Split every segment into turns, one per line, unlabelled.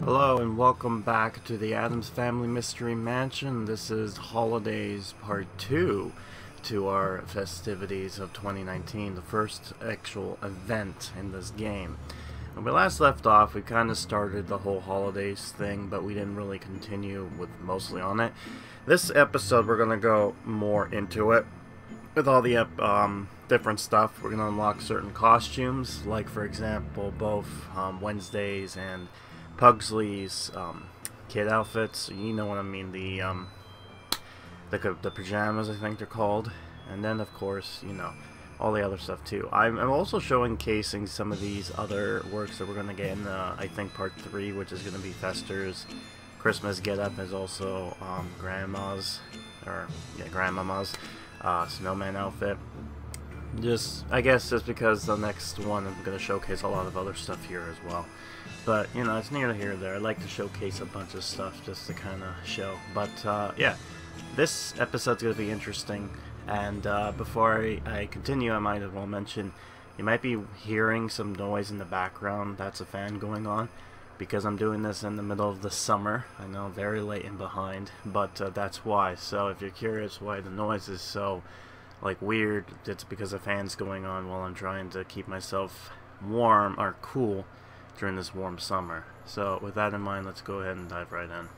Hello and welcome back to the Addams Family Mystery Mansion. This is Holidays Part 2 to our festivities of 2019, the first actual event in this game. When we last left off, we kind of started the whole holidays thing, but we didn't really continue with mostly on it. This episode we're going to go more into it with all the different stuff. We're going to unlock certain costumes, like for example both Wednesday's and Pugsley's kid outfits. You know what I mean, the pajamas, I think they're called. And then of course, you know, all the other stuff too. I'm also showcasing some of these other works that we're going to get in I think part 3, which is going to be Fester's Christmas get-up, is also Grandma's snowman outfit. I guess just because the next one I'm going to showcase a lot of other stuff here as well. But, you know, it's neither here nor there. I like to showcase a bunch of stuff just to kind of show. But, yeah, this episode's going to be interesting. And before I continue, I might as well mention, you might be hearing some noise in the background. That's a fan going on, because I'm doing this in the middle of the summer. I know, very late and behind, but that's why. So if you're curious why the noise is so, like, weird, it's because a fan's going on while I'm trying to keep myself warm, or cool, during this warm summer. So with that in mind, let's go ahead and dive right in.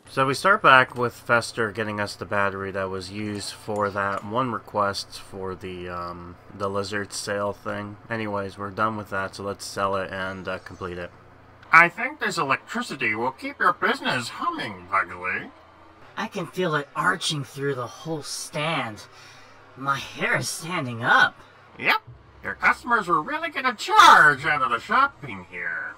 So we start back with Fester getting us the battery that was used for that one request for the lizard sale thing. Anyways, we're done with that, so let's sell it and complete it.
I think this electricity will keep your business humming, Pugsley.
I can feel it arching through the whole stand. My hair is standing up.
Yep. Your customers will really get a charge out of the shopping here.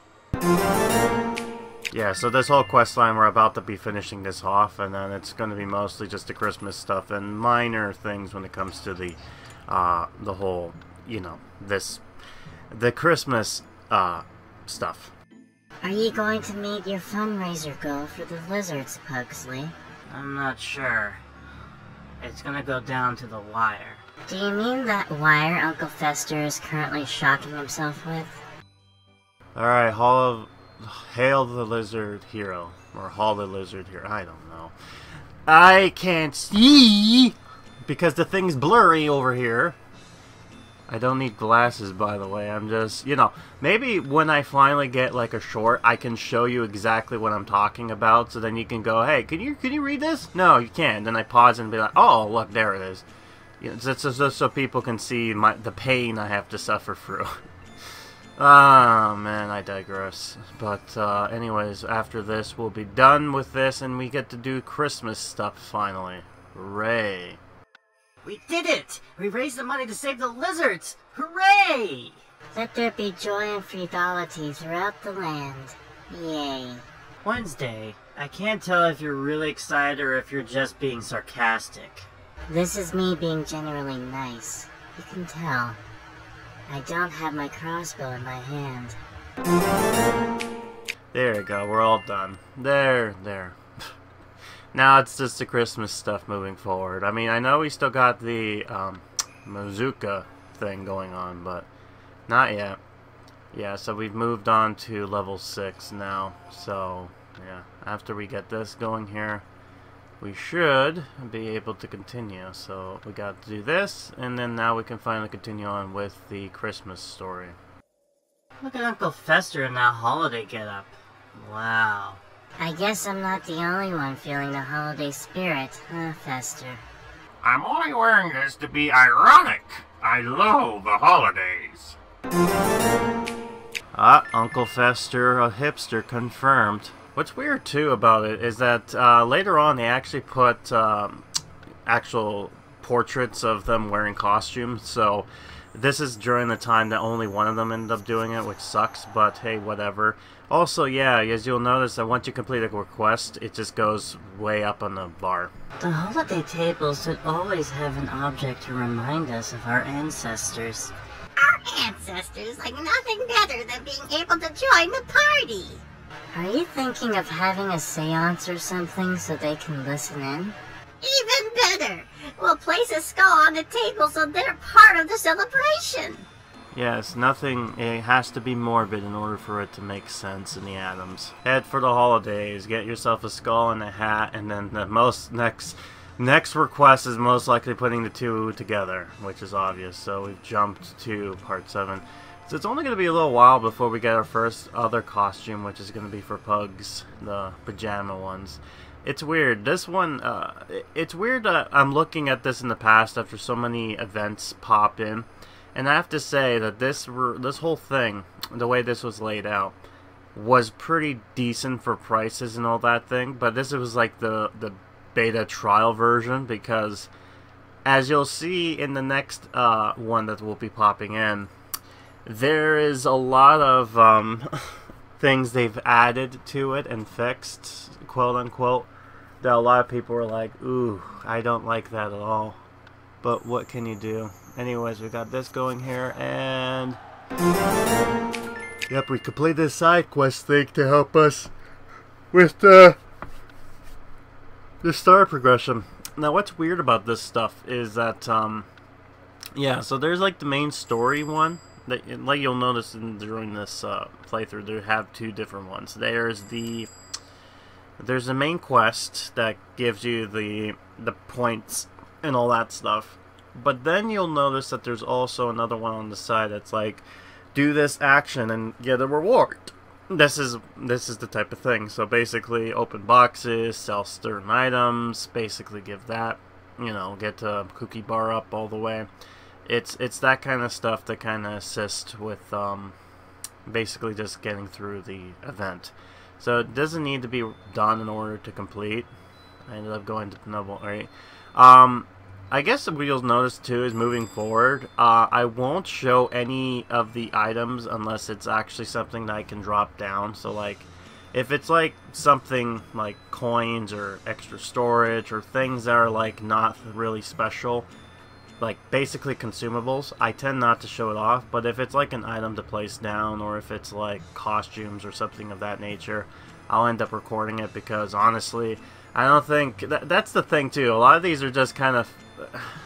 Yeah, so this whole quest line, we're about to be finishing this off, and then it's going to be mostly just the Christmas stuff and minor things when it comes to the whole, you know, the Christmas stuff.
Are you going to meet your fundraiser goal for the lizards, Pugsley?
I'm not sure. It's gonna go down to the wire.
Do you mean that wire Uncle Fester is currently shocking himself with?
Alright, Hail the Lizard Hero. Or Haul the Lizard Hero. I don't know. I can't see because the thing's blurry over here. I don't need glasses, by the way. I'm just, you know, maybe when I finally get like a short, I can show you exactly what I'm talking about, so then you can go, hey, can you read this? No, you can't. Then I pause and be like, oh, look, there it is. You know, just so people can see the pain I have to suffer through. Oh, man, I digress. But, anyways, after this, we'll be done with this, and we get to do Christmas stuff, finally. Hooray.
We did it! We raised the money to save the lizards! Hooray!
Let there be joy and frivolity throughout the land. Yay.
Wednesday, I can't tell if you're really excited or if you're just being sarcastic.
This is me being generally nice. You can tell. I don't have my crossbow in my hand.
There you go, we're all done. There. Now it's just the Christmas stuff moving forward. I mean, I know we still got the Mazuka thing going on, but not yet. Yeah, so we've moved on to level 6 now. So, yeah, after we get this going here, we should be able to continue. So we got to do this, and then now we can finally continue on with the Christmas story.
Look at Uncle Fester in that holiday getup. Wow.
I guess I'm not the only one feeling the holiday spirit, huh, Fester?
I'm only wearing this to be ironic. I love the holidays.
Uncle Fester, a hipster, confirmed. What's weird, too, about it is that later on they actually put actual portraits of them wearing costumes, so this is during the time that only one of them ended up doing it, which sucks, but hey, whatever. Also, yeah, as you'll notice that once you complete a request, it just goes way up on the bar.
The holiday tables should always have an object to remind us of our ancestors.
Our ancestors like nothing better than being able to join the party.
Are you thinking of having a seance or something so they can listen in?
Even better, we'll place a skull on the table so they're part of the celebration.
Yes, nothing, it has to be morbid in order for it to make sense in the Addams. Head for the holidays, get yourself a skull and a hat, and then the next request is most likely putting the two together, which is obvious, so we've jumped to part 7. So it's only going to be a little while before we get our first other costume, which is going to be for Pugs, the pajama ones. It's weird. This one, it's weird that I'm looking at this in the past after so many events pop in. And I have to say that this whole thing, the way this was laid out, was pretty decent for prices and all that thing. But this was like the beta trial version, because as you'll see in the next one that will be popping in, there is a lot of things they've added to it and fixed, quote unquote, that a lot of people were like, ooh, I don't like that at all. But what can you do? Anyways, we got this going here, and yep, we completed this side quest thing to help us with the star progression. Now, what's weird about this stuff is that, yeah, so there's like the main story one that, like you'll notice during this playthrough, they have two different ones. There's the main quest that gives you the points and all that stuff. But then you'll notice that there's also another one on the side that's like, do this action and get a reward. This is the type of thing. So basically, open boxes, sell certain items, basically give that, you know, get a cookie bar up all the way. It's that kind of stuff that kind of assists with basically just getting through the event. So it doesn't need to be done in order to complete. I ended up going to the noble, right? I guess what you'll notice too is moving forward, I won't show any of the items unless it's actually something that I can drop down. So like, if it's like something like coins or extra storage or things that are like not really special, like basically consumables, I tend not to show it off. But if it's like an item to place down, or if it's like costumes or something of that nature, I'll end up recording it, because honestly, I don't think that's the thing too. A lot of these are just kind of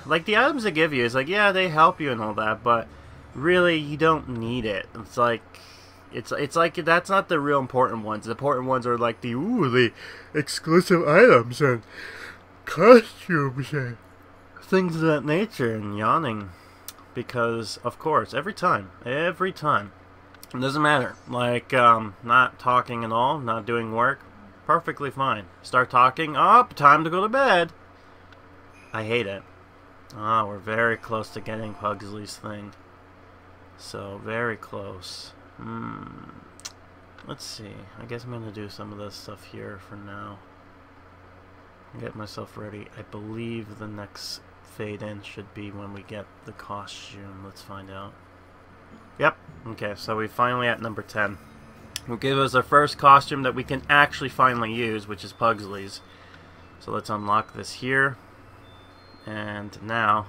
like the items they give you is like, yeah, they help you and all that, but really you don't need it. It's like it's like that's not the real important ones. The important ones are like the exclusive items and costumes and things of that nature. And yawning because of course every time it doesn't matter, like not talking at all, not doing work, perfectly fine. Start talking, up, time to go to bed. I hate it. Ah, we're very close to getting Pugsley's thing. So, very close. Let's see. I guess I'm going to do some of this stuff here for now. Get myself ready. I believe the next fade in should be when we get the costume. Let's find out. Yep. Okay, so we're finally at number 10. Will give us our first costume that we can actually finally use, which is Pugsley's. So let's unlock this here. And now,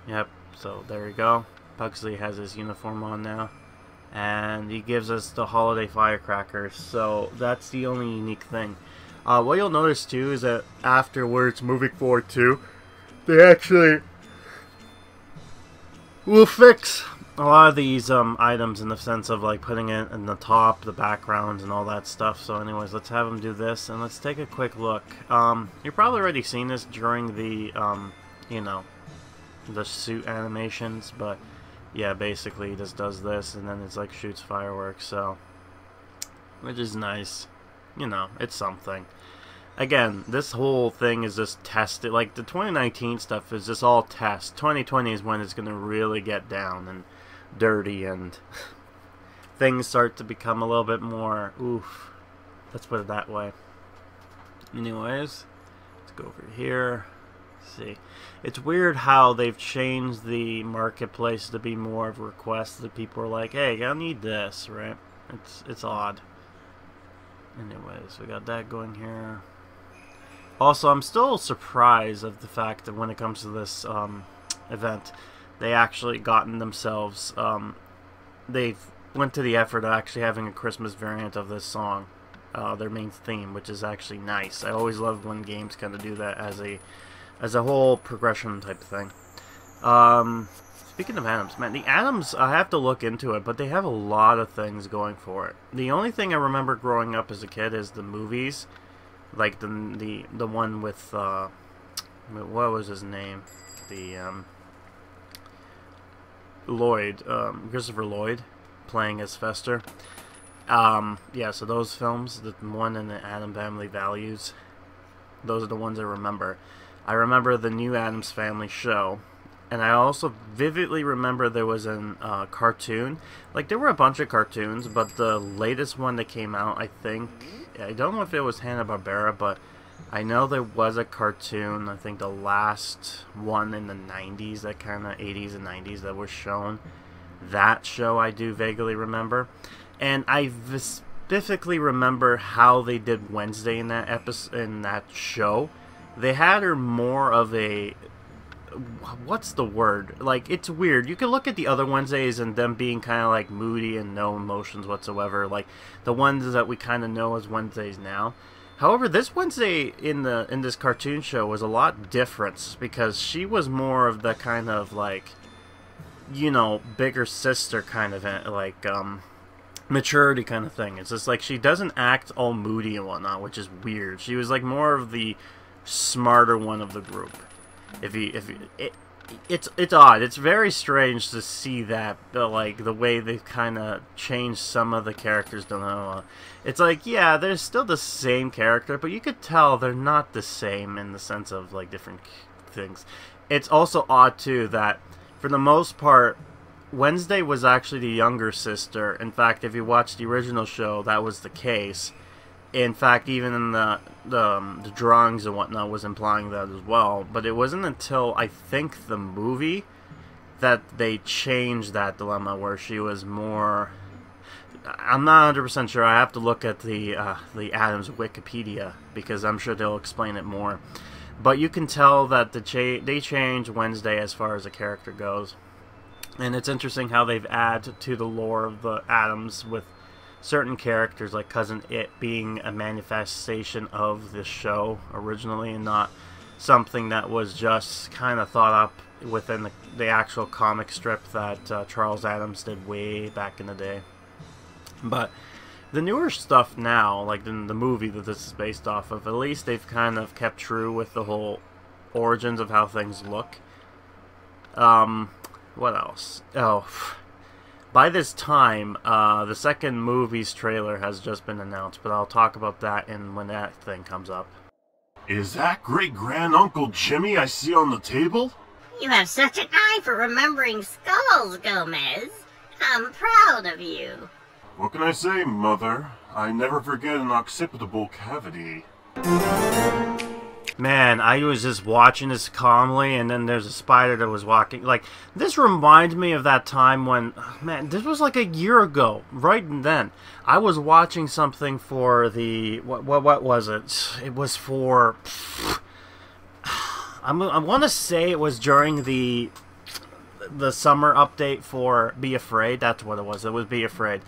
yep, so there we go. Pugsley has his uniform on now. And he gives us the holiday firecrackers. So that's the only unique thing. What you'll notice too is that afterwards, moving forward too, they actually will fix a lot of these items in the sense of like putting it in the top, the backgrounds, and all that stuff. So anyways, let's have them do this, and let's take a quick look. You've probably already seen this during the, you know, the suit animations, but yeah, basically he just does this, and then it's like shoots fireworks, so, which is nice. You know, it's something. Again, this whole thing is just tested. Like, the 2019 stuff is just all test. 2020 is when it's going to really get down and dirty, and things start to become a little bit more oof. Let's put it that way. Anyways, let's go over here. See, it's weird how they've changed the marketplace to be more of a request that people are like, hey, I need this, right? It's odd. Anyways, we got that going here. Also, I'm still surprised of the fact that when it comes to this event, they actually gotten themselves, they went to the effort of actually having a Christmas variant of this song, their main theme, which is actually nice. I always love when games kind of do that as a whole progression type thing. speaking of Addams, man, the Addams, I have to look into it, but they have a lot of things going for it. The only thing I remember growing up as a kid is the movies, like the one with what was his name, the Lloyd, Christopher Lloyd, playing as Fester. Yeah, so those films, the one in the Addams Family Values, those are the ones I remember. I remember the new Addams Family show, and I also vividly remember there was a cartoon. Like, there were a bunch of cartoons, but the latest one that came out, I don't know if it was Hanna-Barbera, but I know there was a cartoon, I think the last one in the 90s, that kind of 80s and 90s that was shown. That show I do vaguely remember. And I specifically remember how they did Wednesday in that episode, in that show. They had her more of a, what's the word? Like, it's weird. You can look at the other Wednesdays and them being kind of like moody and no emotions whatsoever, like the ones that we kind of know as Wednesdays now. However, this Wednesday in this cartoon show was a lot different, because she was more of the kind of like, you know, bigger sister kind of like maturity kind of thing. It's just like she doesn't act all moody and whatnot, which is weird. She was like more of the smarter one of the group. It's odd. It's very strange to see that, like the way they've kind of changed some of the characters. Don't know. It's like, yeah, they're still the same character, but you could tell they're not the same in the sense of like different things. It's also odd too that for the most part, Wednesday was actually the younger sister. In fact, if you watch the original show, that was the case. In fact, even in the drawings and whatnot was implying that as well. But it wasn't until, I think, the movie that they changed that dilemma, where she was more... I'm not 100% sure. I have to look at the Addams Wikipedia, because I'm sure they'll explain it more. But you can tell that they changed Wednesday as far as the character goes. And it's interesting how they've added to the lore of the Addams with certain characters, like Cousin It being a manifestation of the show originally, and not something that was just kind of thought up within the actual comic strip that Charles Addams did way back in the day. But the newer stuff now, like in the movie that this is based off of, at least they've kind of kept true with the whole origins of how things look. What else? Oh, by this time, the second movie's trailer has just been announced, but I'll talk about that when that thing comes up.
Is that great-grand-uncle Jimmy I see on the table?
You have such an eye for remembering skulls, Gomez. I'm proud of you.
What can I say, Mother? I never forget an occipital cavity.
Man, I was just watching this calmly, and then there's a spider that was walking. Like, this reminds me of that time when, man, this was like a year ago, right then. I was watching something for the, what was it? It was for, I want to say it was during the summer update for Be Afraid. That's what it was. It was Be Afraid.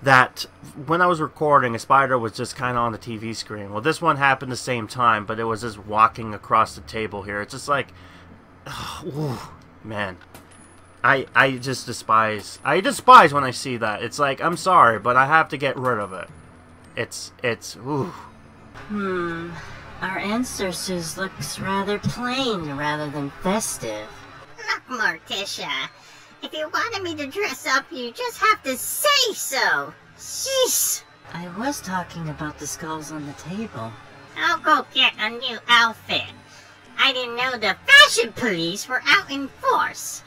That when I was recording, a spider was just kind of on the TV screen. Well, this one happened the same time, but it was just walking across the table here. It's just like, ooh, man, I just despise. I despise when I see that. It's like, I'm sorry, but I have to get rid of it. It's ooh.
Our ancestors looks rather plain rather than festive.
Look, Morticia. If you wanted me to dress up, you just have to say so. Sheesh.
I was talking about the skulls on the table.
I'll go get a new outfit. I didn't know the fashion police were out in force.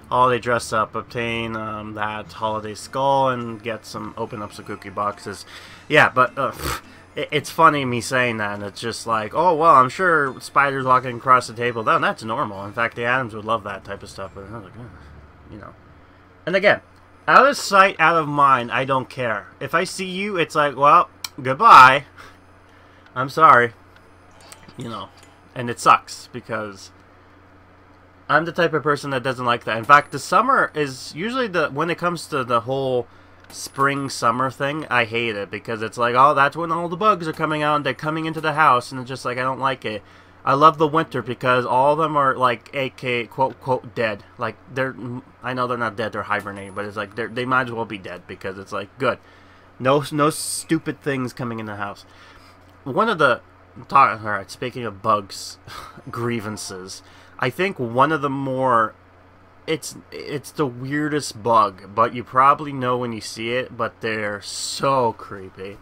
Holiday dress up, obtain that holiday skull, and open up some cookie boxes. Yeah, but it's funny me saying that, and it's just like, oh, well, I'm sure spiders walking across the table, that's normal. In fact, the Addams would love that type of stuff, but I was like, you know. And again, out of sight, out of mind, I don't care. If I see you, it's like, well, goodbye. I'm sorry. You know. And it sucks, because I'm the type of person that doesn't like that. In fact, the summer is usually when it comes to the whole spring-summer thing, I hate it, because it's like, oh, that's when all the bugs are coming out, and they're coming into the house, and it's just like, I don't like it. I love the winter because all of them are like AK quote dead. Like I know they're not dead, they're hibernating, but it's like they might as well be dead because it's like good. No stupid things coming in the house. One of the alright, speaking of bugs, grievances, I think one of the more it's the weirdest bug, but you probably know when you see it, but they're so creepy.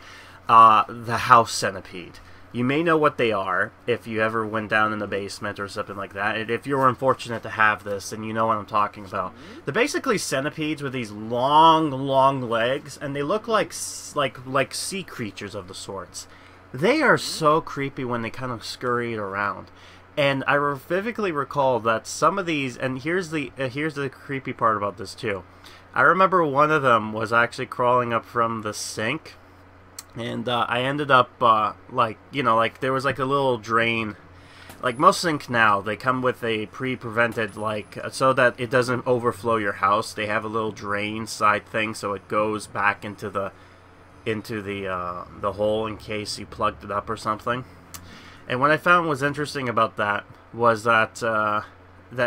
The house centipede. You may know what they are if you ever went down in the basement or something like that. And if you were unfortunate to have this, then you know what I'm talking about. They're basically centipedes with these long legs, and they look like sea creatures of the sorts. They are so creepy when they kind of scurry around. And I vividly recall that some of these, and here's the creepy part about this too. I remember one of them was actually crawling up from the sink. And I ended up, there was like a little drain. Like most sinks now, they come with a pre-prevented, so that it doesn't overflow your house. They have a little drain side thing, so it goes back into the hole in case you plugged it up or something. And what I found was interesting about that was that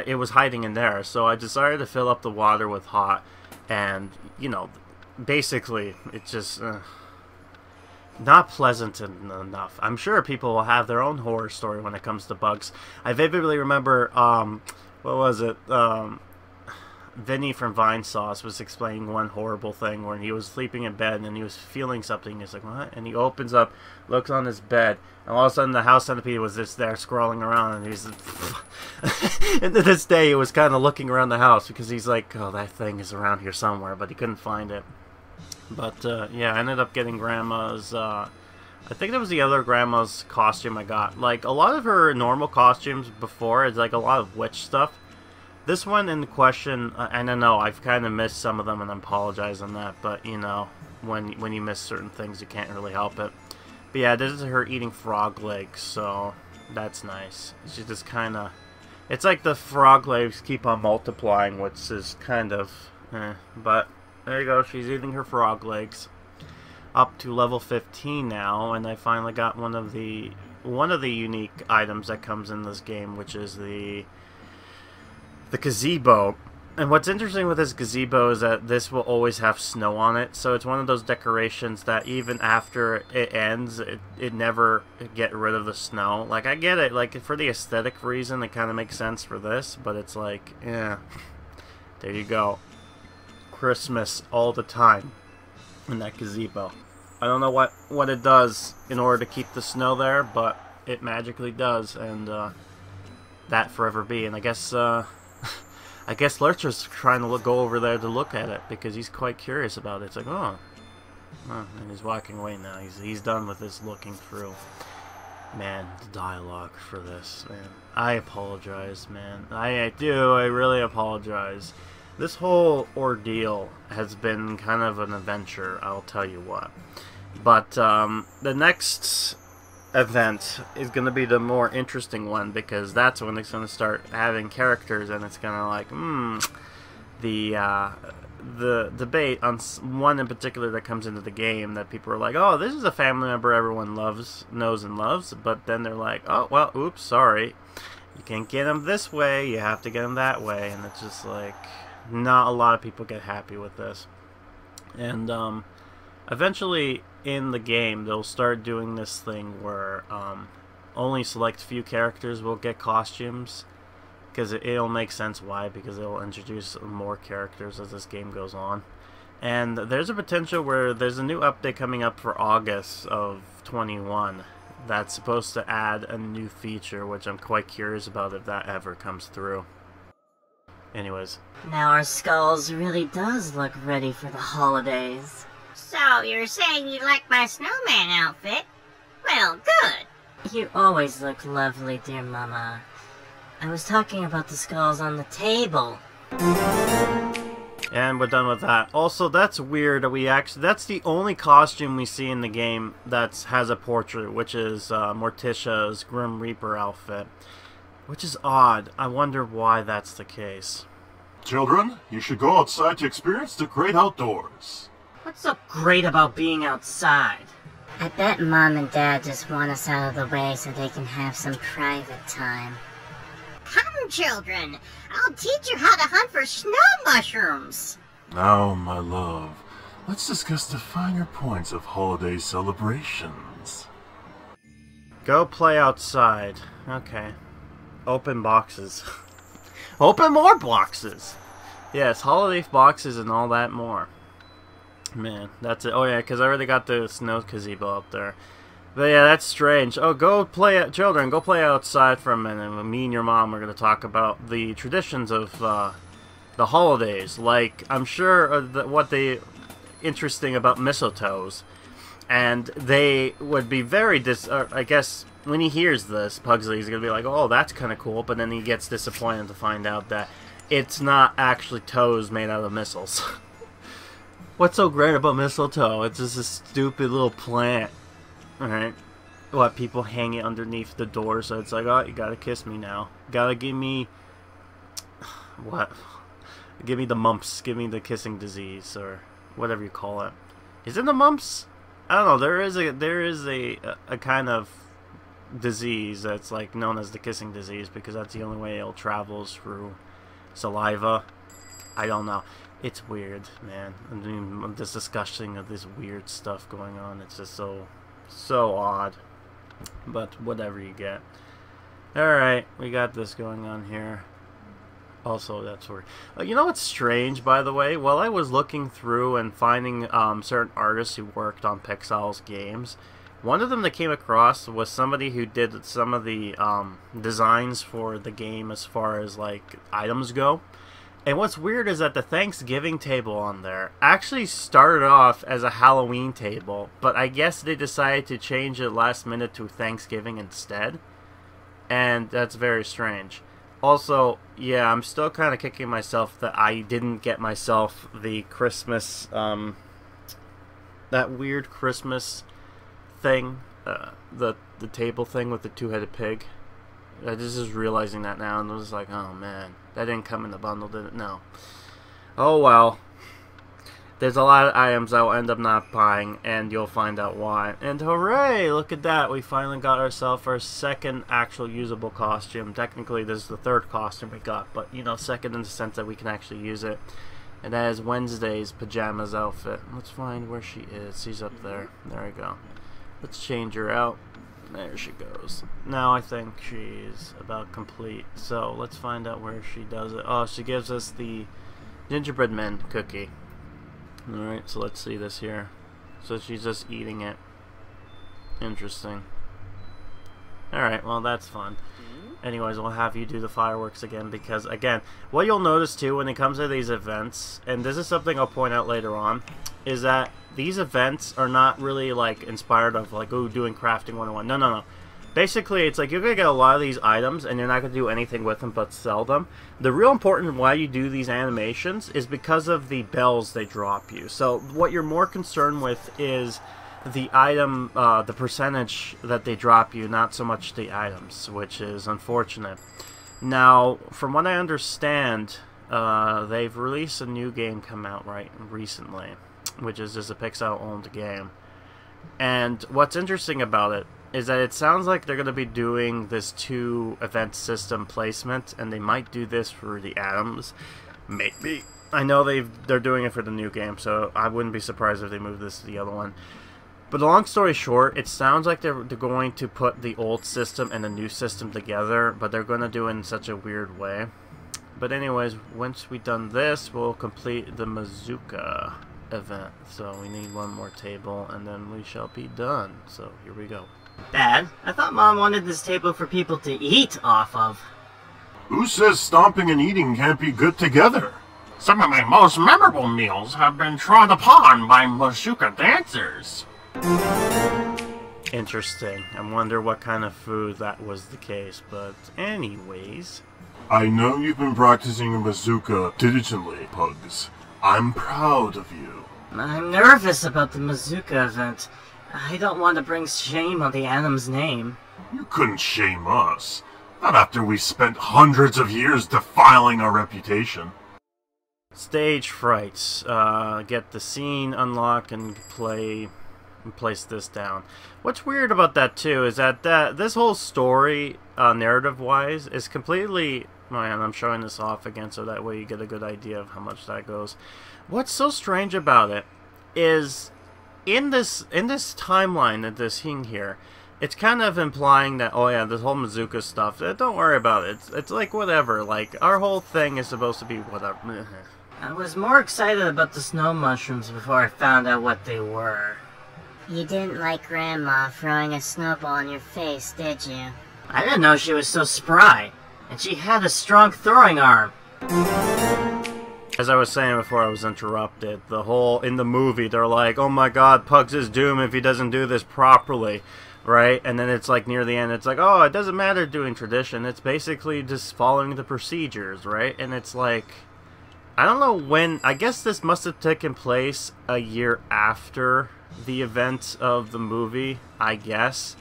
it was hiding in there. So I decided to fill up the water with hot, and basically it just. Not pleasant enough. I'm sure people will have their own horror story when it comes to bugs. I vividly remember, what was it? Vinny from Vine Sauce was explaining one horrible thing where he was sleeping in bed and he was feeling something. He's like, what? And he opens up, looks on his bed, and all of a sudden the house centipede was just there scrolling around, and he's and to this day he was kind of looking around the house because he's like, oh, that thing is around here somewhere, but he couldn't find it. But, yeah, I ended up getting Grandma's, I think that was the other Grandma's costume I got. Like, a lot of her normal costumes before is, like, a lot of witch stuff. This one in question, and I know I've kind of missed some of them, and I apologize on that, but, when you miss certain things, you can't really help it. But, yeah, this is her eating frog legs, so that's nice. She just kind of, it's like the frog legs keep on multiplying, which is kind of, but... There you go, she's eating her frog legs. Up to level 15 now, and I finally got one of the unique items that comes in this game, which is the gazebo. And what's interesting with this gazebo is that this will always have snow on it, so it's one of those decorations that even after it ends, it never get rid of the snow. Like, I get it, like, for the aesthetic reason, it kind of makes sense for this, but it's like, yeah, there you go. Christmas all the time in that gazebo. I don't know what it does in order to keep the snow there, but it magically does, and that forever be. And I guess Lurcher's trying to go over there to look at it because he's quite curious about it. It's like, oh, and he's walking away now. He's done with this looking through. Man, the dialogue for this, man. I apologize, man. I do. I really apologize. This whole ordeal has been kind of an adventure, I'll tell you what. But the next event is going to be the more interesting one, because that's when it's going to start having characters, and it's going to like, the debate on one in particular that comes into the game that people are like, oh, this is a family member everyone knows and loves, but then they're like, oh, well, oops, sorry. You can't get them this way, you have to get them that way, and it's just like... Not a lot of people get happy with this. And eventually in the game they'll start doing this thing where only select few characters will get costumes, because it'll make sense why, because it'll introduce more characters as this game goes on. And there's a potential where there's a new update coming up for August of 21 that's supposed to add a new feature, which I'm quite curious about if that ever comes through. Anyways.
Now our Skulls really does look ready for the holidays.
So, you're saying you like my snowman outfit? Well, good.
You always look lovely, dear Mama. I was talking about the skulls on the table.
And we're done with that. Also, that's weird. That's the only costume we see in the game that has a portrait, which is Morticia's Grim Reaper outfit. Which is odd. I wonder why that's the case.
Children, you should go outside to experience the great outdoors.
What's so great about being outside?
I bet Mom and Dad just want us out of the way so they can have some private time.
Come, children. I'll teach you how to hunt for snow mushrooms.
Now, my love, let's discuss the finer points of holiday celebrations.
Go play outside. Okay. Open boxes. Open more boxes! Yes, holiday boxes and all that more. Man, that's it. Oh yeah, because I already got the snow gazebo up there. But yeah, that's strange. Oh, go play, children, go play outside for a minute. Me and your mom are going to talk about the traditions of the holidays. Like, I'm sure what they interesting about mistletoes. And they would be very I guess when he hears this, Pugsley is going to be like, oh, that's kind of cool. But then he gets disappointed to find out that it's not actually toes made out of missiles. What's so great about mistletoe? It's just a stupid little plant. Alright? What, people hang it underneath the door, so it's like, oh, you gotta kiss me now. Gotta give me... What? Give me the mumps. Give me the kissing disease, or whatever you call it. Is it the mumps? I don't know. There is a kind of disease that's like known as the kissing disease, because that's the only way it travels through saliva. I don't know. It's weird, man. I mean, this discussion of this weird stuff going on, it's just so odd. But whatever you get. Alright, we got this going on here. Also, that's weird. You know what's strange, by the way? While I was looking through and finding certain artists who worked on Pixowl's games, one of them that came across was somebody who did some of the designs for the game as far as, like, items go. And what's weird is that the Thanksgiving table on there actually started off as a Halloween table, but I guess they decided to change it last minute to Thanksgiving instead. And that's very strange. Also, yeah, I'm still kind of kicking myself that I didn't get myself the Christmas, that weird Christmas thing, the table thing with the two-headed pig. I just is realizing that now, and I was like, oh man, that didn't come in the bundle, did it? No. Oh well. There's a lot of items I'll end up not buying, and you'll find out why. And hooray! Look at that, we finally got ourselves our second actual usable costume. Technically, this is the third costume we got, but, you know, second in the sense that we can actually use it. And that is Wednesday's pajamas outfit. Let's find where she is. She's up there. There we go. Let's change her out. There she goes. Now I think she's about complete. So let's find out where she does it. Oh, she gives us the gingerbread man cookie. Alright, so let's see this here. So she's just eating it. Interesting. Alright, well that's fun. Anyways, we'll have you do the fireworks again, because again, what you'll notice too when it comes to these events, and this is something I'll point out later on, is that these events are not really like inspired of like, oh, doing crafting 101. No. Basically, it's like you're going to get a lot of these items and you're not going to do anything with them but sell them. The real important why you do these animations is because of the bells they drop you. So what you're more concerned with is the item, the percentage that they drop you, not so much the items, which is unfortunate. Now, from what I understand, they've released a new game come out recently, which is just a Pixowl-owned game. And what's interesting about it is that it sounds like they're going to be doing this 2 event system placement, and they might do this for the Addams. Maybe. I know they're doing it for the new game, so I wouldn't be surprised if they move this to the other one. But long story short, it sounds like they're going to put the old system and the new system together, but they're going to do it in such a weird way. But anyways, once we've done this, we'll complete the Bazooka event. So we need one more table, and then we shall be done. So here we go.
Dad, I thought Mom wanted this table for people to eat off of.
Who says stomping and eating can't be good together?
Some of my most memorable meals have been trod upon by bazooka dancers.
Interesting. I wonder what kind of food that was the case, but anyways.
I know you've been practicing a bazooka diligently, Pugs. I'm proud of you.
I'm nervous about the Bazooka event. I don't want to bring shame on the Addams name.
You couldn't shame us. Not after we spent hundreds of years defiling our reputation.
Stage frights. Get the scene, unlock, and play and place this down. What's weird about that too is that this whole story, narrative-wise, is completely. Man, I'm showing this off again so that way you get a good idea of how much that goes. What's so strange about it is in this timeline that they're seeing here, it's kind of implying that, oh yeah, this whole Mazuka stuff, don't worry about it. It's like whatever. Like, our whole thing is supposed to be whatever.
I was more excited about the snow mushrooms before I found out what they were.
You didn't like Grandma throwing a snowball in your face, did you?
I didn't know she was so spry, and she had a strong throwing arm.
As I was saying before I was interrupted, in the movie, they're like, oh my god, Pugs is doomed if he doesn't do this properly. Right? And then it's like near the end, it's like, oh, it doesn't matter doing tradition. It's basically just following the procedures, right? And it's like, I don't know when, I guess this must have taken place a year after the events of the movie, I guess.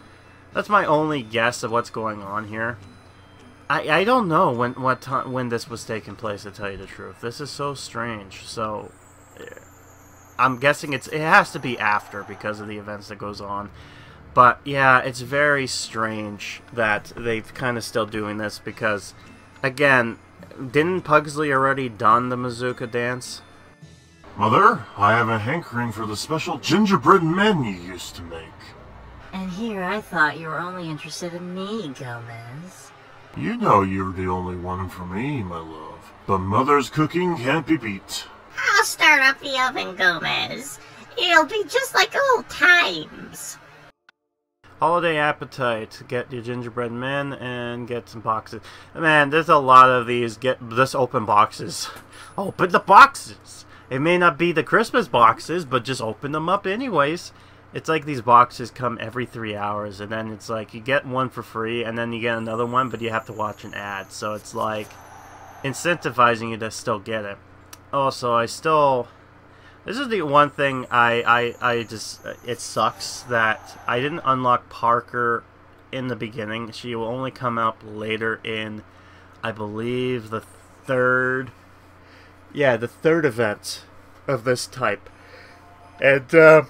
That's my only guess of what's going on here. I don't know when this was taking place, to tell you the truth. This is so strange. So, I'm guessing it has to be after because of the events that goes on. But, yeah, it's very strange that they're kind of still doing this because, again, didn't Pugsley already done the Mazuka dance?
Mother, I have a hankering for the special gingerbread men you used to make.
And here I thought you were only interested in me, Gomez.
You know you're the only one for me, my love. But Mother's cooking can't be beat.
I'll start up the oven, Gomez. It'll be just like old times.
Holiday appetite. Get your gingerbread men and get some boxes. Man, there's a lot of these. Just open boxes. Open the boxes. It may not be the Christmas boxes, but just open them up anyways. It's like these boxes come every 3 hours, and then it's like you get one for free, and then you get another one, but you have to watch an ad. So it's like incentivizing you to still get it. Also, this is the one thing I just, it sucks that I didn't unlock Parker in the beginning. She will only come up later in, I believe, the third event of this type. And,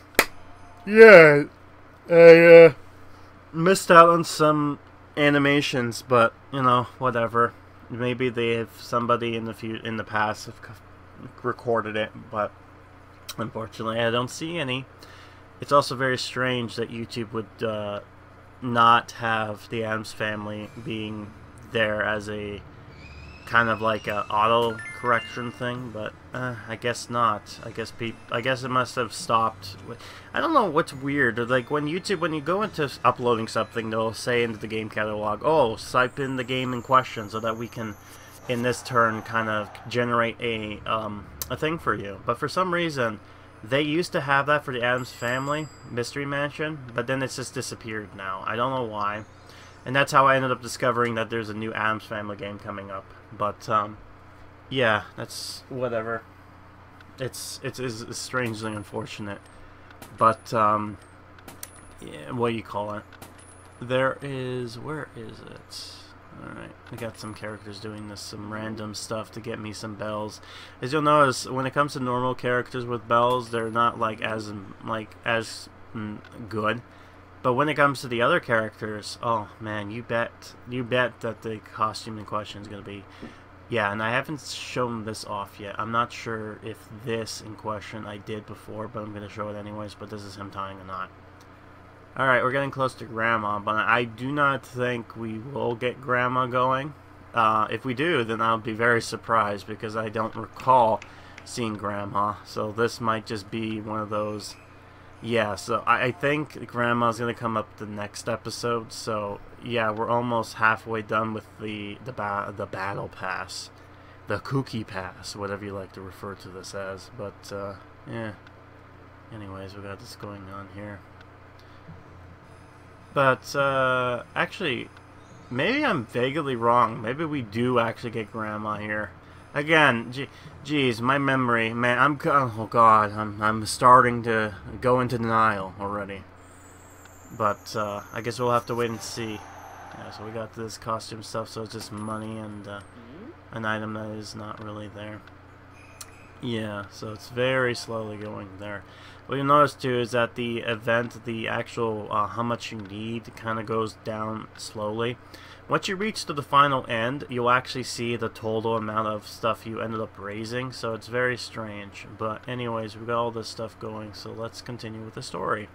yeah, I missed out on some animations, but, you know, whatever. Maybe they have somebody in the past have recorded it, but unfortunately, I don't see any. It's also very strange that YouTube would not have the Addams Family being there as a kind of like a auto correction thing, but I guess not. I guess it must have stopped. I don't know what's weird. Like when you go into uploading something, they'll say into the game catalog, "Oh, type in the game in question so that we can, in this turn, kind of generate a thing for you." But for some reason, they used to have that for the Addams Family Mystery Mansion, but then it's just disappeared now. I don't know why. And that's how I ended up discovering that there's a new Addams Family game coming up. But, yeah, that's whatever. It's strangely unfortunate. But, yeah, what do you call it? Where is it? Alright, we got some characters doing some random stuff to get me some bells. As you'll notice, when it comes to normal characters with bells, they're not as good. But when it comes to the other characters, oh man, you bet that the costume in question is going to be... Yeah, and I haven't shown this off yet. I'm not sure if this in question I did before, but I'm going to show it anyways, but this is him tying a knot. Alright, we're getting close to Grandma, but I do not think we will get Grandma going. If we do, then I'll be very surprised, because I don't recall seeing Grandma. So this might just be one of those... Yeah, so I think Grandma's going to come up the next episode, so yeah, we're almost halfway done with the battle pass. The Kookie pass, whatever you like to refer to this as, but yeah. Anyways, we got this going on here. But, actually, maybe I'm vaguely wrong. Maybe we do actually get Grandma here. Again, geez, my memory, man, oh god, I'm starting to go into denial already. But, I guess we'll have to wait and see. Yeah, so we got this costume stuff, so it's just money and, an item that is not really there. Yeah, so it's very slowly going there. What you'll notice too is that the event, the actual how much you need, kind of goes down slowly. Once you reach to the final end, you'll actually see the total amount of stuff you ended up raising, so it's very strange. But anyways, we've got all this stuff going, so let's continue with the story.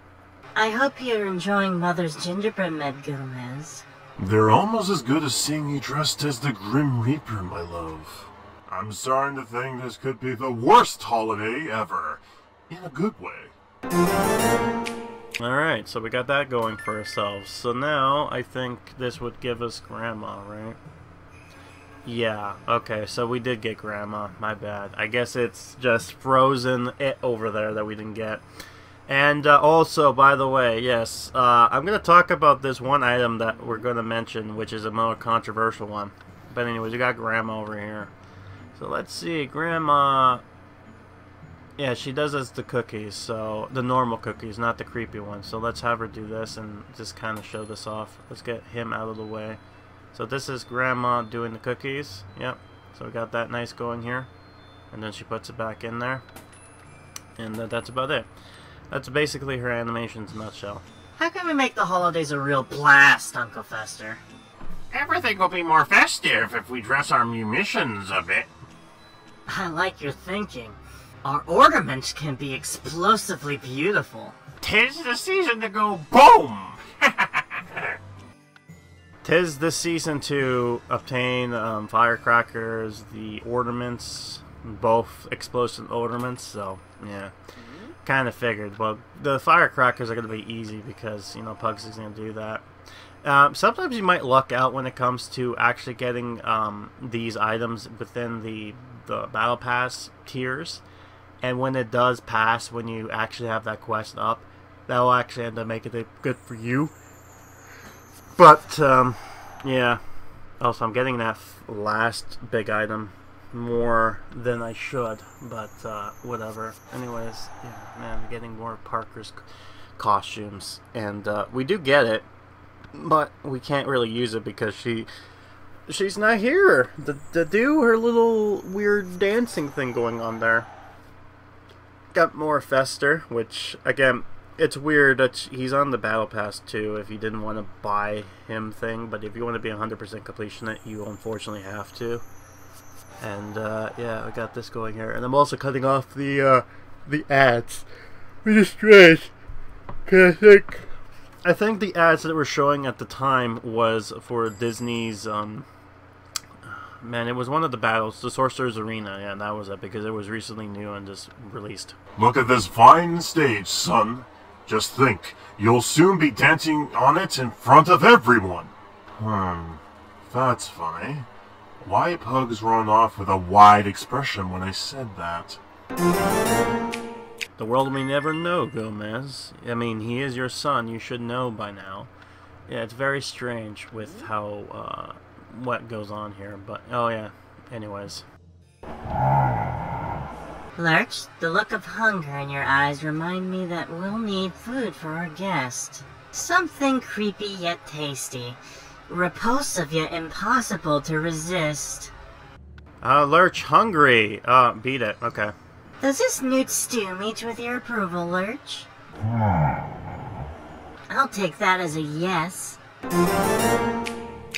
I hope you're enjoying Mother's gingerbread men, Gomez.
They're almost as good as seeing you dressed as the Grim Reaper, my love. I'm starting to think this could be the worst holiday ever. In a good way.
Alright, so we got that going for ourselves. So now, I think this would give us Grandma, right? Yeah, okay, so we did get Grandma. My bad. I guess it's just frozen it over there that we didn't get. And also, by the way, yes, I'm going to talk about this one item that we're going to mention, which is a more controversial one. But anyways, we got Grandma over here. So let's see, Grandma... Yeah, she does us the cookies, so the normal cookies, not the creepy ones. So let's have her do this and just kind of show this off. Let's get him out of the way. So this is Grandma doing the cookies. Yep. So we got that nice going here. And then she puts it back in there. And that's about it. That's basically her animations in a nutshell.
How can we make the holidays a real blast, Uncle Fester?
Everything will be more festive if we dress our munitions a bit.
I like your thinking. Our ornaments can be explosively beautiful.
'Tis the season to go boom!
'Tis the season to obtain firecrackers, the ornaments, both explosive ornaments, so yeah. Kind of figured. Well, the firecrackers are going to be easy because, you know, Pugs is going to do that. Sometimes you might luck out when it comes to actually getting these items within the Battle Pass tiers. And when it does pass, when you actually have that quest up, that will actually end up making it good for you. But, yeah. Also, I'm getting that last big item more than I should, but whatever. Anyways, yeah, man, I'm getting more Parker's costumes. And we do get it, but we can't really use it because she's not here to do her little weird dancing thing going on there. Got more Fester, which, again, it's weird that he's on the Battle Pass too if you didn't want to buy him thing, but if you want to be 100% completion it, you unfortunately have to. And, yeah, I got this going here. And I'm also cutting off the ads, which is strange, because I think the ads that were showing at the time was for Disney's, man, it was one of the battles, the Sorcerer's Arena. Yeah, that was it, because it was recently new and just released.
Look at this fine stage, son. Just think, you'll soon be dancing on it in front of everyone. That's funny. Why Pugs run off with a wide expression when I said that?
The world may never know, Gomez. I mean, he is your son, you should know by now. Yeah, it's very strange with how, what goes on here, but, oh yeah, anyways.
Lurch, the look of hunger in your eyes remind me that we'll need food for our guest. Something creepy yet tasty. Repulsive yet impossible to resist.
Lurch, hungry. Beat it, okay.
Does this newt stew meet with your approval, Lurch? I'll take that as a yes.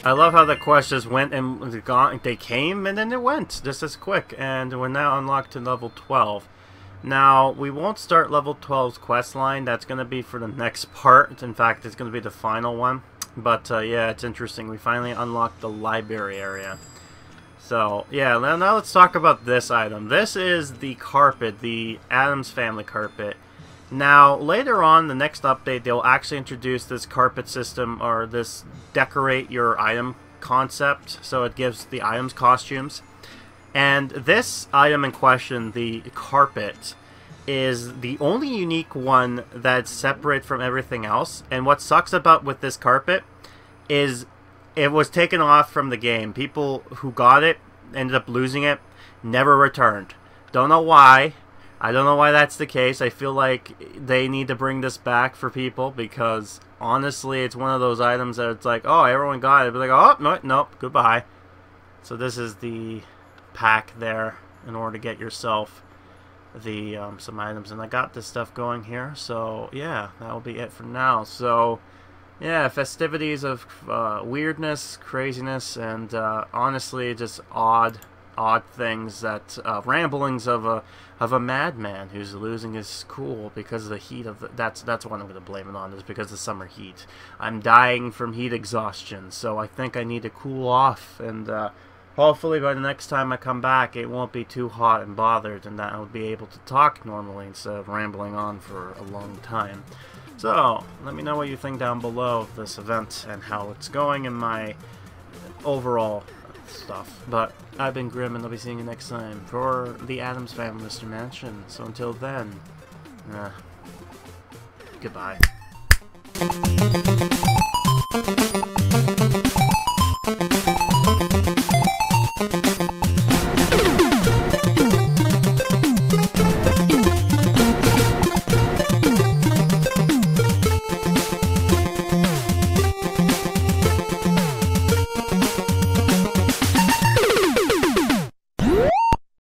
I love how the quest just went and gone. They came and then it went just as quick, and we're now unlocked to level 12. Now we won't start level 12's quest line. That's going to be for the next part. In fact, it's going to be the final one. But yeah, it's interesting. We finally unlocked the library area. So yeah, now let's talk about this item. This is the carpet, the Addams family carpet. Now, later on, the next update, they'll actually introduce this carpet system, or this decorate your item concept, so it gives the items costumes. And this item in question, the carpet, is the only unique one that's separate from everything else. And what sucks about with this carpet is it was taken off from the game. People who got it ended up losing it, never returned. Don't know why. I don't know why that's the case. I feel like they need to bring this back for people because, honestly, it's one of those items that it's like, oh, everyone got it. But like, oh, no, nope, goodbye. So this is the pack there in order to get yourself some items, and I got this stuff going here. So yeah, that will be it for now. So yeah, festivities of weirdness, craziness, and honestly just odd things that ramblings of a madman who's losing his cool because of the heat of that's what I'm going to blame it on, is because of the summer heat. I'm dying from heat exhaustion, so I think I need to cool off, and hopefully by the next time I come back it won't be too hot and bothered, and that I'll be able to talk normally instead of rambling on for a long time. So let me know what you think down below of this event and how it's going in my overall stuff. But I've been Grim, and I'll be seeing you next time for the Addams Family Mr. Mansion. So until then, goodbye.